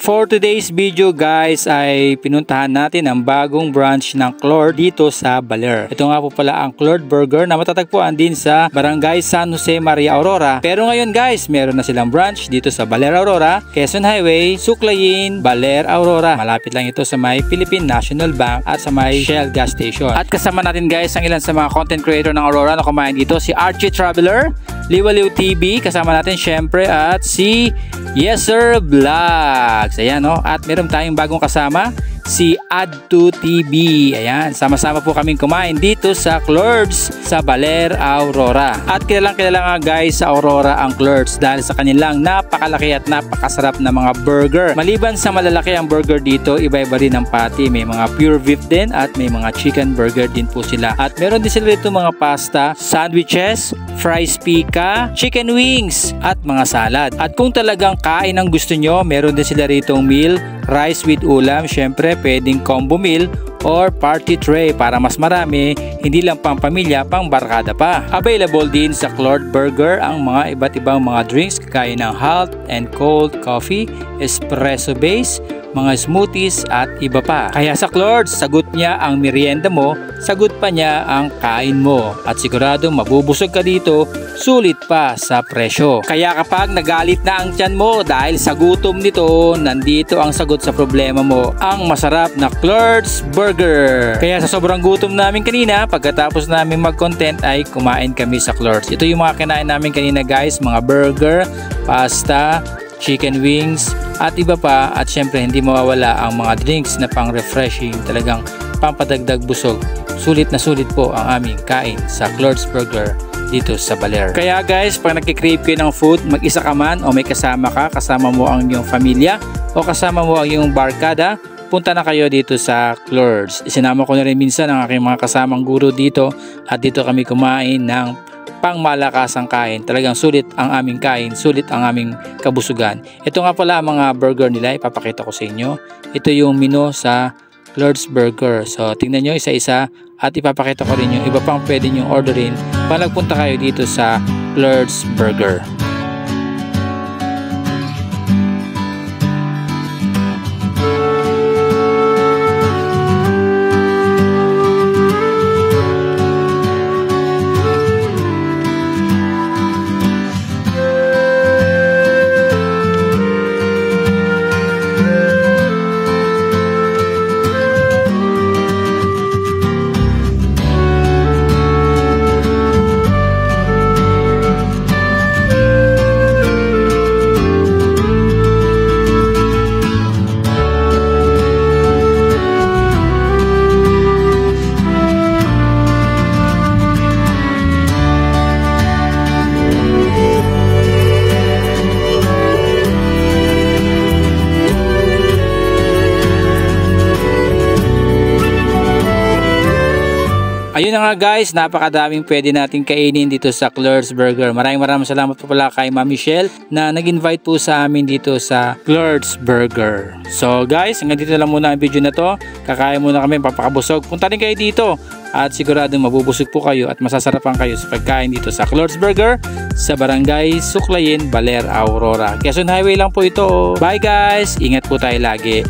For today's video guys ay pinuntahan natin ang bagong branch ng Clord dito sa Baler. Ito nga po pala ang Clord Burger na matatagpuan din sa Barangay San Jose Maria Aurora. Pero ngayon guys, meron na silang branch dito sa Baler Aurora, Quezon Highway, Suklayin, Baler Aurora. Malapit lang ito sa may Philippine National Bank at sa may Shell gas station. At kasama natin guys ang ilan sa mga content creator ng Aurora na kumain dito, si Archie Traveler, Liwaliw TV, kasama natin syempre at si Yes Sir Vlogs. Ayan o, at meron tayong bagong kasama, si Add2 TV. Ayan, sama-sama po kaming kumain dito sa Clords sa Baler Aurora. At kilalang nga guys sa Aurora ang Clords dahil sa kanilang napakalaki at napakasarap na mga burger. Maliban sa malalaki ang burger dito, iba-iba rin ang patty. May mga pure beef din at may mga chicken burger din po sila. At meron din sila dito mga pasta, sandwiches, fries pika, chicken wings at mga salad. At kung talagang kain ang gusto nyo, meron din sila ritong meal, rice with ulam, syempre pwedeng combo meal or party tray para mas marami, hindi lang pang pamilya, pang barkada pa. Available din sa Clord Burger ang mga iba't ibang mga drinks kagaya ng hot and cold coffee, espresso base, mga smoothies at iba pa. Kaya sa Clord, sagot niya ang merienda mo, sagot pa niya ang kain mo. At siguradong mabubusog ka dito, sulit pa sa presyo. Kaya kapag nagalit na ang tiyan mo dahil sa gutom nito, nandito ang sagot sa problema mo, ang masarap na Clord's Burger. Kaya sa sobrang gutom namin kanina, pagkatapos namin mag-content ay kumain kami sa Clord's. Ito yung mga kinain namin kanina guys, mga burger, pasta, chicken wings at iba pa, at syempre hindi mawawala ang mga drinks na pang refreshing, talagang pampadagdag busog. Sulit na sulit po ang aming kain sa Clord's Burger dito sa Baler. Kaya guys, pag nagkikrave kayo ng food, mag-isa ka man o may kasama ka, kasama mo ang iyong pamilya o kasama mo ang iyong barkada, punta na kayo dito sa Clord's. Isinama ko na rin minsan ang aking mga kasamang guro dito at dito kami kumain ng pang malakasang kain. Talagang sulit ang aming kain, sulit ang aming kabusugan. Ito nga pala ang mga burger nila, ipapakita ko sa inyo. Ito yung menu sa Clord's Burger. So tingnan nyo isa-isa at ipapakita ko rin yung iba pang pwede nyo orderin pag nagpunta kayo dito sa Clord's Burger. Ayun na nga guys, napakadaming pwede nating kainin dito sa Clord's Burger. Maraming salamat po pala kay Ma'am Michelle na nag-invite po sa amin dito sa Clord's Burger. So guys, hanggang dito lang muna ang video na to. Kakain muna kami, papakabusog. Punta rin kayo dito at siguradong mabubusog po kayo at masasarapan kayo sa pagkain dito sa Clord's Burger sa Barangay Suklayin, Baler Aurora. Quezon Highway lang po ito. Bye guys, ingat po tayo lagi.